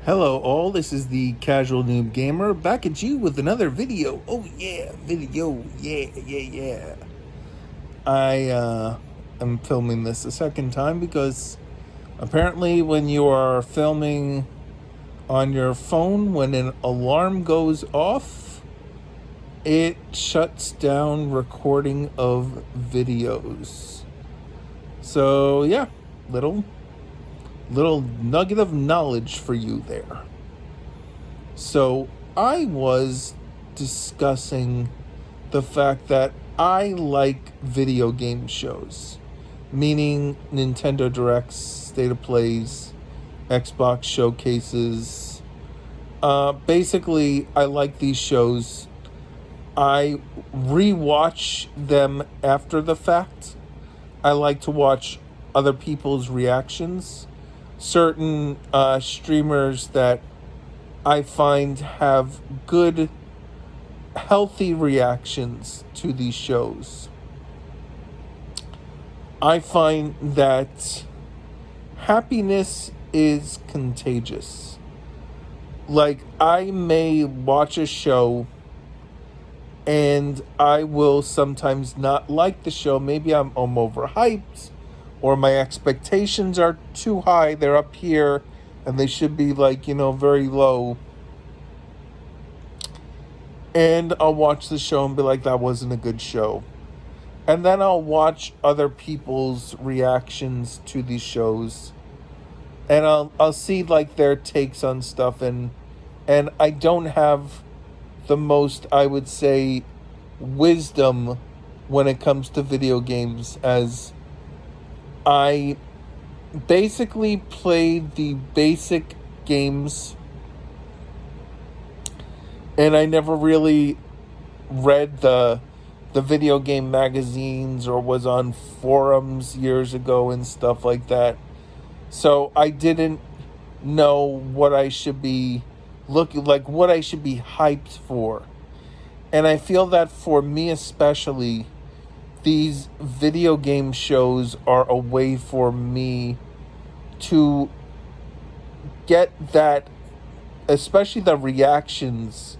Hello all, this is the Casual Noob Gamer back at you with another video. Oh yeah, video, yeah. I am filming this a second time because apparently when you are filming on your phone, when an alarm goes off, it shuts down recording of videos. So yeah, little nugget of knowledge for you there. So I was discussing the fact that I like video game shows, meaning Nintendo Directs, State of Plays, Xbox showcases. Basically, I like these shows. I rewatch them after the fact. I like to watch other people's reactions. Certain streamers that I find have good, healthy reactions to these shows. I find that happiness is contagious. Like, I may watch a show and I will sometimes not like the show. Maybe I'm overhyped or my expectations are too high. They're up here and they should be very low. And I'll watch the show and be like, that wasn't a good show. And then I'll watch other people's reactions to these shows. And I'll see their takes on stuff, and I don't have the most, I would say, wisdom when it comes to video games, as I basically played the basic games and I never really read the video game magazines or was on forums years ago and stuff like that. So I didn't know what I should be what I should be hyped for. And I feel that for me especially, these video game shows are a way for me to get that, especially the reactions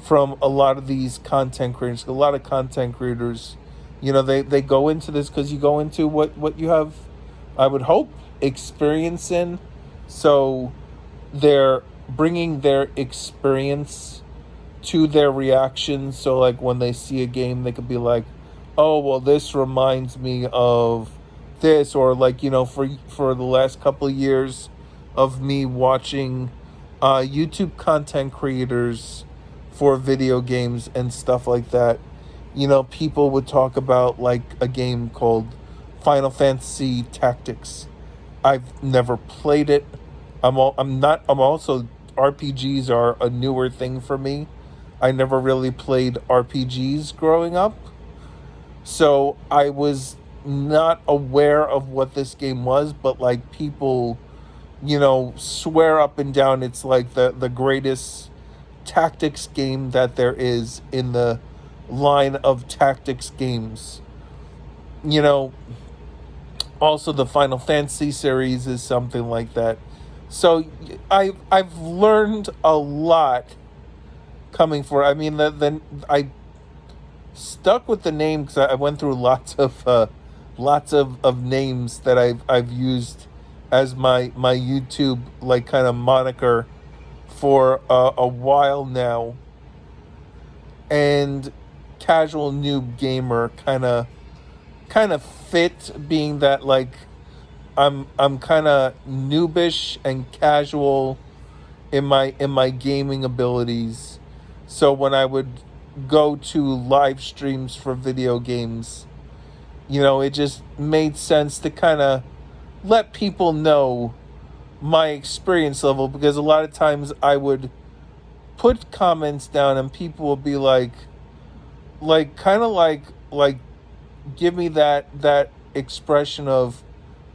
from a lot of these content creators. A lot of content creators, they go into this because you go into what you have, I would hope, experience in. So they're bringing their experience to their reactions. So when they see a game, they could be like, oh, well, this reminds me of this. Or for the last couple of years of me watching YouTube content creators for video games and stuff like that, people would talk about a game called Final Fantasy Tactics. I've never played it. I'm also, RPGs are a newer thing for me. I never really played RPGs growing up. So I was not aware of what this game was, but people, swear up and down it's the greatest tactics game that there is in the line of tactics games. Also the Final Fantasy series is something like that. So I've learned a lot coming for. I mean, I stuck with the name because I went through lots of names that I've used as my YouTube kind of moniker for a while now, and Casual Noob Gamer kind of fit, being that I'm kind of noobish and casual in my gaming abilities. So when I would go to live streams for video games, it just made sense to kind of let people know my experience level, because a lot of times I would put comments down and people would be like give me that expression of,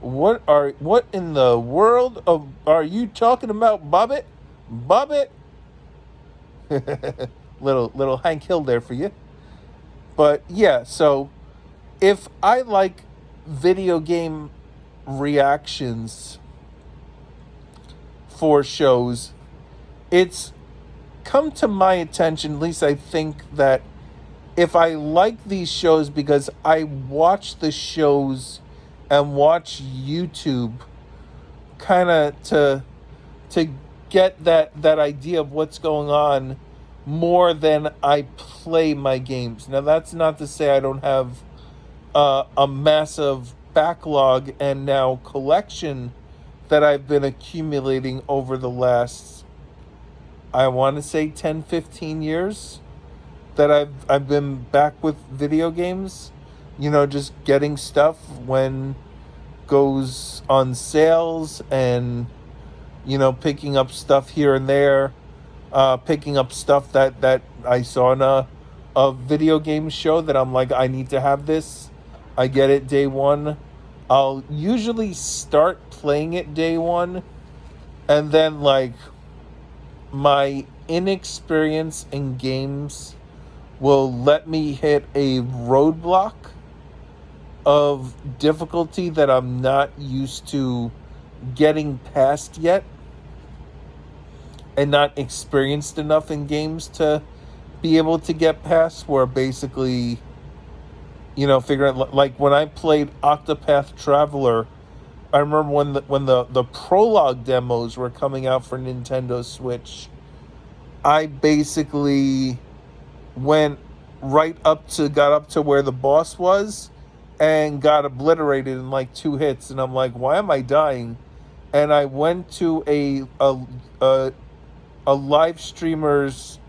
what in the world are you talking about, Bobbit? little Hank Hill there for you. But yeah, so if I like video game reactions for shows, it's come to my attention, at least I think, that if I like these shows because I watch the shows and watch YouTube kind of to get that idea of what's going on more than I play my games. Now that's not to say I don't have a massive backlog and now collection that I've been accumulating over the last, I want to say 10, 15 years that I've been back with video games. You know, just getting stuff when goes on sales, and you know, picking up stuff here and there, picking up stuff that I saw in a video game show that I'm like, I need to have this. I get it day one. I'll usually start playing it day one, and then like my inexperience in games will let me hit a roadblock of difficulty that I'm not used to getting past yet, and not experienced enough in games to be able to get past, where basically, you know, figuring like when I played Octopath Traveler, I remember when the prologue demos were coming out for Nintendo Switch, I basically got up to where the boss was and got obliterated in like 2 hits, and I'm like, why am I dying? And I went to a live streamer's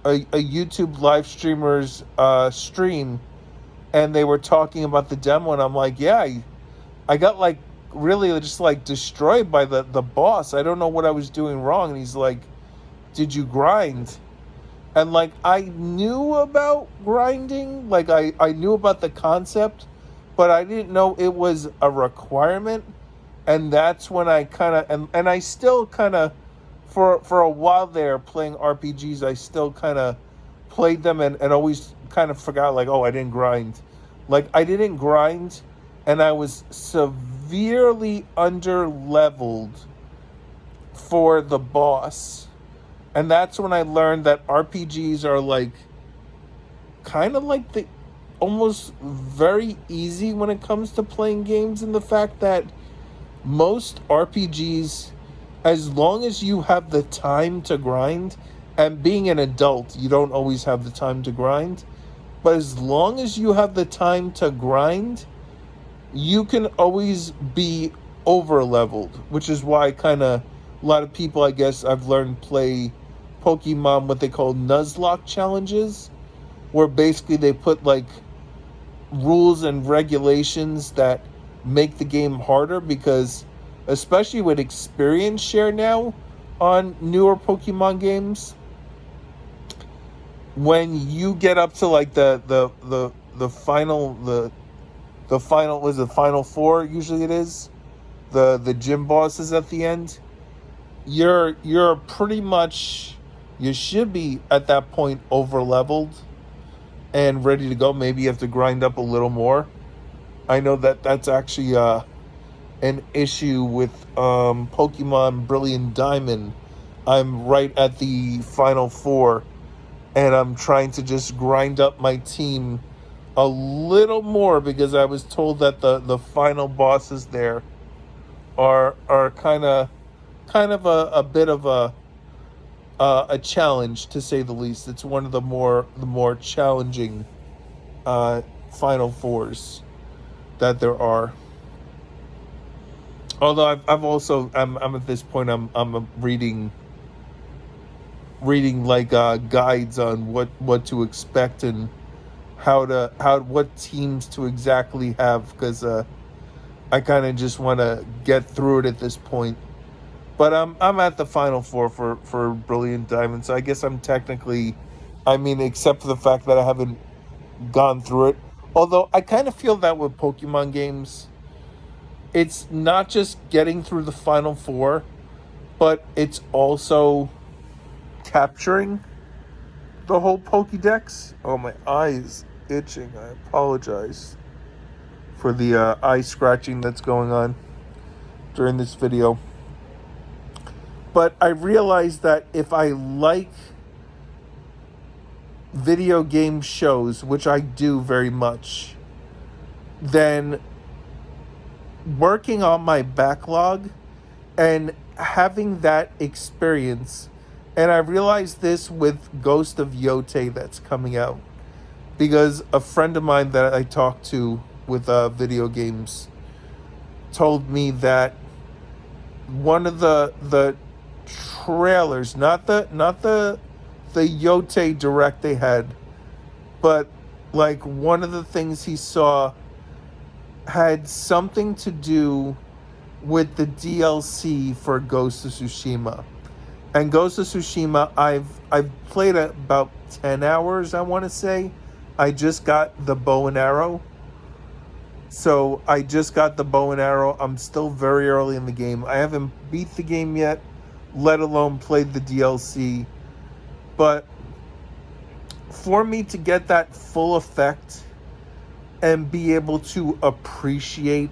a YouTube live streamer's stream, and they were talking about the demo, and I'm like, yeah, I got like really just like destroyed by the boss. I don't know what I was doing wrong. And he's like, did you grind? And like, I knew about grinding, like I knew about the concept, but I didn't know it was a requirement. And that's when I kind of, and I still kind of, for a while there playing RPGs, I still kind of played them and always kind of forgot, like, oh, I didn't grind. Like, I didn't grind, and I was severely under-leveled for the boss. And that's when I learned that RPGs are like, kind of like the, almost very easy when it comes to playing games, in the fact that most RPGs, as long as you have the time to grind, and being an adult, you don't always have the time to grind, but as long as you have the time to grind, you can always be over leveled, which is why kind of a lot of people, I guess, I've learned play Pokemon what they call Nuzlocke challenges, where basically they put like rules and regulations that make the game harder, because especially with experience share now on newer Pokemon games, when you get up to like the final was the final four, usually it is the gym bosses at the end, you're pretty much, you should be at that point over leveled and ready to go. Maybe you have to grind up a little more. I know that's actually an issue with Pokemon Brilliant Diamond. I'm right at the final four, and I'm trying to just grind up my team a little more, because I was told that the final bosses there are kind of a bit of a challenge, to say the least. It's one of the more challenging final fours that there are. Although I've also I'm at this point I'm reading like guides on what to expect and what teams to exactly have, because I kind of just want to get through it at this point. But I'm at the final four for Brilliant Diamond, so I guess I'm technically, I mean, except for the fact that I haven't gone through it. Although I kind of feel that with Pokemon games, it's not just getting through the final four, but it's also capturing the whole Pokédex. Oh, my eye is itching. I apologize for the eye scratching that's going on during this video. But I realized that if I like video game shows, which I do very much, then working on my backlog and having that experience, and I realized this with Ghost of Yote that's coming out, because a friend of mine that I talked to with video games told me that one of the trailers, not the Yote direct they had, but like one of the things he saw had something to do with the DLC for Ghost of Tsushima. And Ghost of Tsushima, I've played about 10 hours, I want to say. I just got the bow and arrow. So I just got the bow and arrow. I'm still very early in the game. I haven't beat the game yet, let alone played the DLC. But for me to get that full effect and be able to appreciate,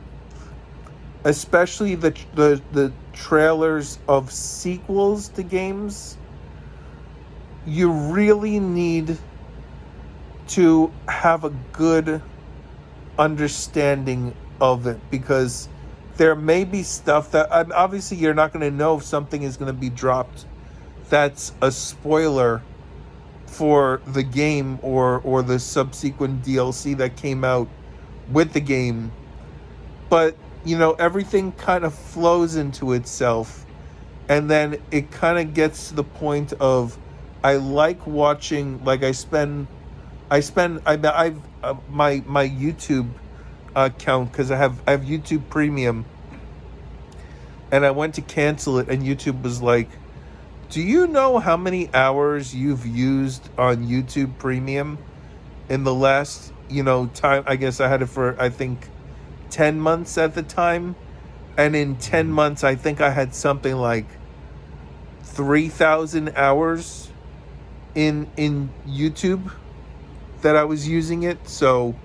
especially the trailers of sequels to games, you really need to have a good understanding of it, because there may be stuff that obviously you're not going to know if something is going to be dropped that's a spoiler for the game or the subsequent DLC that came out with the game. But you know, everything kind of flows into itself, and then it kind of gets to the point of, I like watching, like I've my YouTube account, because I have YouTube Premium, and I went to cancel it, and YouTube was like, do you know how many hours you've used on YouTube Premium in the last, time? I guess I had it for, I think, 10 months at the time. And in 10 months, I think I had something like 3,000 hours in YouTube that I was using it. So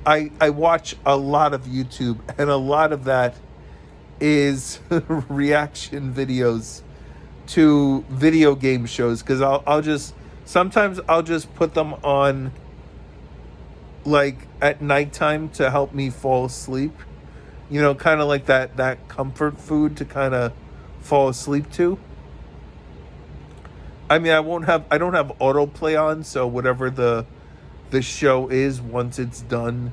I watch a lot of YouTube, and a lot of that is reaction videos to video game shows, because I'll just sometimes I'll just put them on like at nighttime to help me fall asleep, kind of like that comfort food to kind of fall asleep to. I mean, I don't have autoplay on, so whatever the show is, once it's done,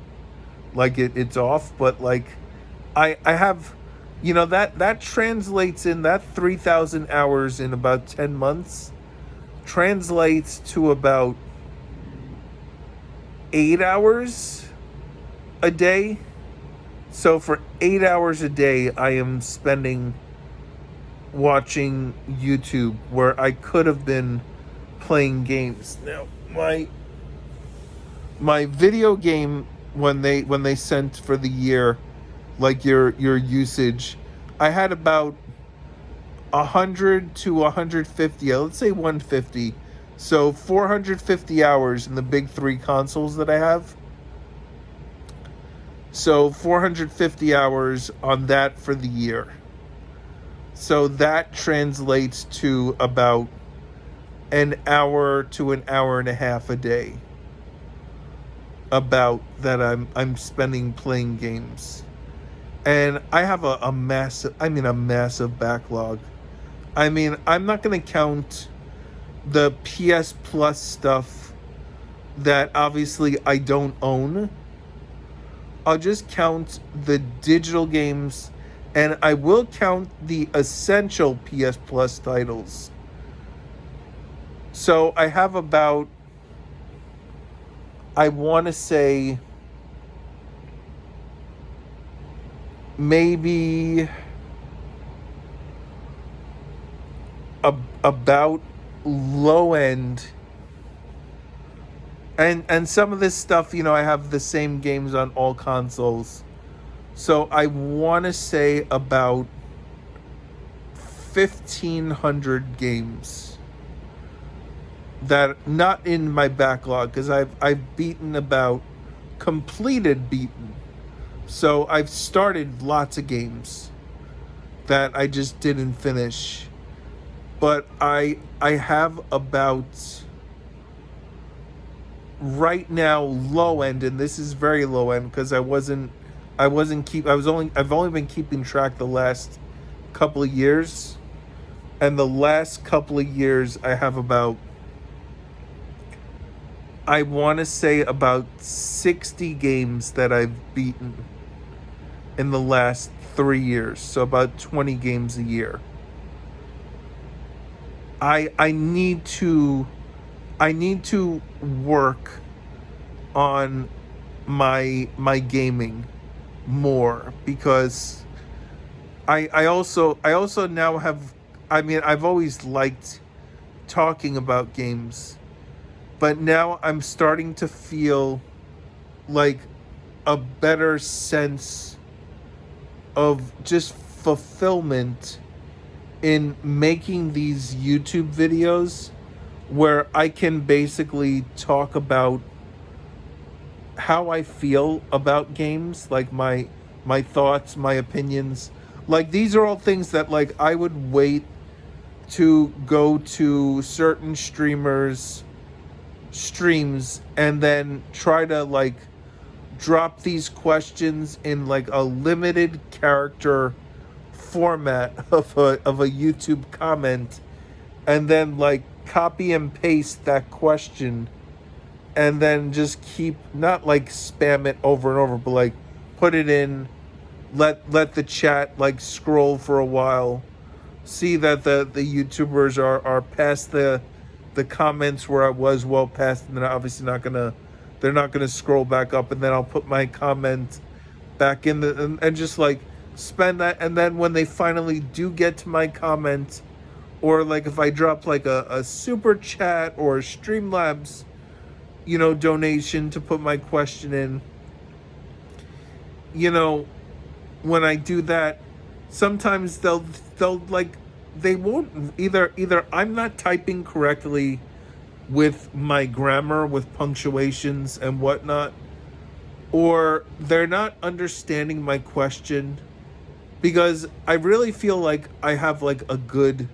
like it's off. But like I have, that translates in, that 3,000 hours in about 10 months translates to about 8 hours a day. So for 8 hours a day, I am spending watching YouTube, where I could have been playing games. Now, my video game, when they sent for the year, like your usage, I had about 100 to 150, let's say 150. So 450 hours in the big three consoles that I have. So 450 hours on that for the year. So that translates to about an hour to an hour and a half a day. About that I'm spending playing games. And I have a massive backlog. I mean, I'm not going to count the PS Plus stuff that obviously I don't own. I'll just count the digital games, and I will count the essential PS Plus titles. So I have about, I want to say, maybe about low end, and some of this stuff, I have the same games on all consoles, so I want to say about 1,500 games that not in my backlog, because I've beaten about, completed beaten, so I've started lots of games that I just didn't finish. but I have about, right now, low end, and this is very low end because I've only been keeping track the last couple of years, and the last couple of years I have about, I want to say, about 60 games that I've beaten in the last 3 years. So about 20 games a year. I need to work on my gaming more, because I also now have, I mean, I've always liked talking about games, but now I'm starting to feel like a better sense of just fulfillment in making these YouTube videos where I can basically talk about how I feel about games, like my thoughts, my opinions. Like, these are all things that, like, I would wait to go to certain streamers streams and then try to, like, drop these questions in like a limited character format of a YouTube comment, and then like copy and paste that question, and then just keep, not like spam it over and over, but like put it in, let the chat like scroll for a while, see that the YouTubers are past the comments where I was well past, and they're obviously they're not gonna scroll back up, and then I'll put my comment back in and just like spend that, and then when they finally do get to my comment, or like if I drop like a super chat or a Streamlabs, donation to put my question in, when I do that, sometimes they'll like, they won't, either I'm not typing correctly with my grammar, with punctuations and whatnot, or they're not understanding my question, because I really feel like I have like a good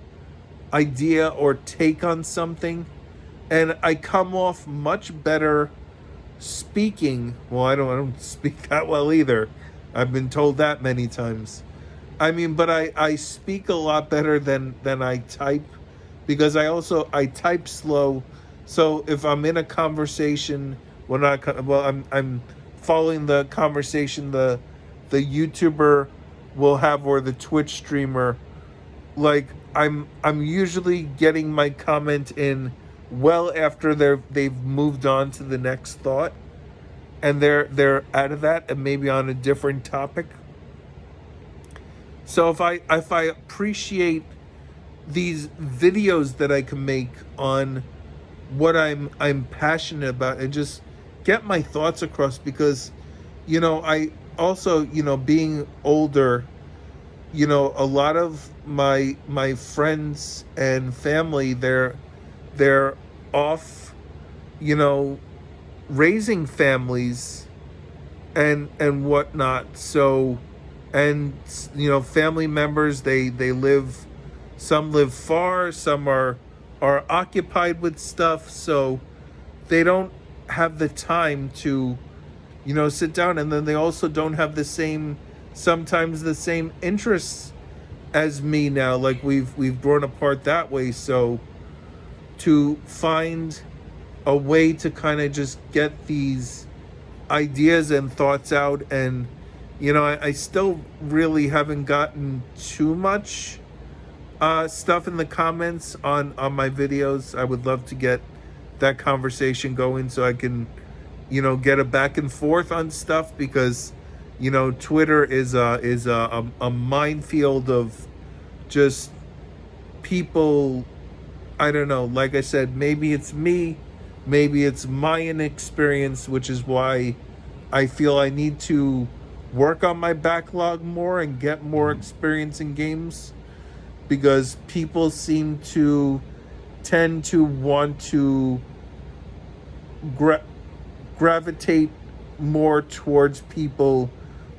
idea or take on something, and I come off much better speaking. Well, I don't speak that well either. I've been told that many times. I mean, but I speak a lot better than I type, because I type slow. So if I'm in a conversation, I'm following the conversation the YouTuber will have, or the Twitch streamer, like I'm usually getting my comment in well after they've moved on to the next thought, and they're out of that and maybe on a different topic. So if I appreciate these videos that I can make on what I'm passionate about, and just get my thoughts across, because I also, being older, a lot of my friends and family, they're off, raising families and whatnot. So, and family members, they live, some live far, some are occupied with stuff, so they don't have the time to sit down, and then they also don't have sometimes the same interests as me now. Like, we've grown apart that way, so to find a way to kind of just get these ideas and thoughts out, and I still really haven't gotten too much stuff in the comments on my videos. I would love to get that conversation going, so I can get a back and forth on stuff, because Twitter is a minefield of just people. I don't know, like I said, maybe it's me, maybe it's my inexperience, which is why I feel I need to work on my backlog more and get more experience in games, because people seem to tend to want to gravitate more towards people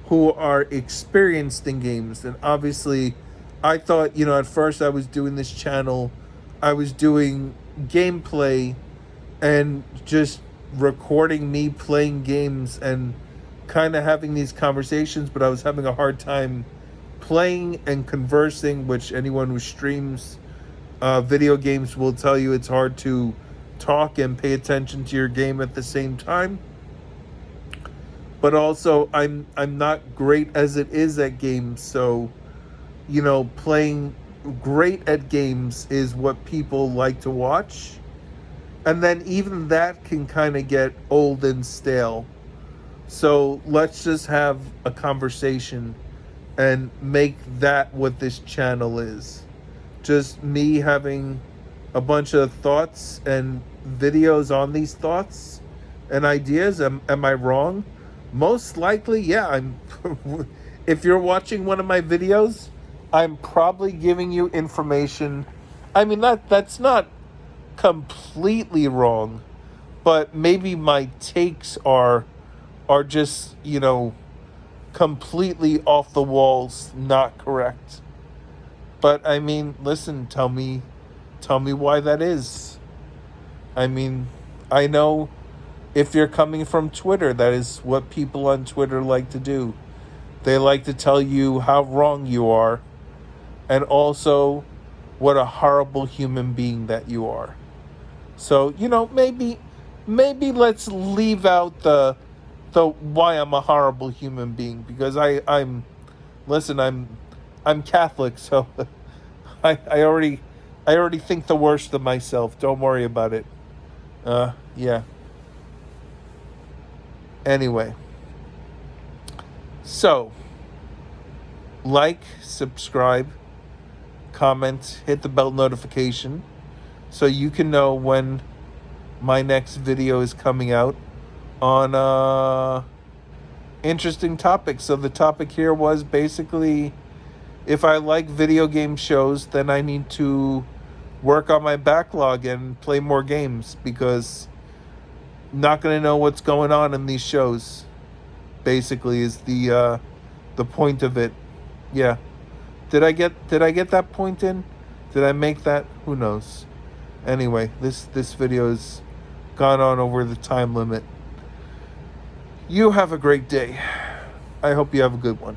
who are experienced in games. And obviously I thought, at first I was doing this channel, I was doing gameplay and just recording me playing games and kind of having these conversations, but I was having a hard time playing and conversing, which anyone who streams video games will tell you it's hard to talk and pay attention to your game at the same time. But also I'm not great as it is at games, so playing great at games is what people like to watch. And then even that can kind of get old and stale. So let's just have a conversation and make that what this channel is. Just me having a bunch of thoughts and videos on these thoughts and ideas. Am I wrong? Most likely, yeah. If you're watching one of my videos, I'm probably giving you information. I mean, that's not completely wrong, but maybe my takes are just, completely off the walls, not correct. But I mean, listen, tell me why that is. I mean, I know if you're coming from Twitter, that is what people on Twitter like to do. They like to tell you how wrong you are, and also what a horrible human being that you are. So, maybe let's leave out the why I'm a horrible human being, because I'm Catholic, so I already think the worst of myself. Don't worry about it. Yeah. Anyway. So, like, subscribe, comment, hit the bell notification so you can know when my next video is coming out on interesting topics. So the topic here was basically, if I like video game shows, then I need to work on my backlog and play more games, because I'm not going to know what's going on in these shows. Basically is the point of it. Yeah. Did I get that point in? Did I make that? Who knows? Anyway, this video has gone on over the time limit. You have a great day. I hope you have a good one.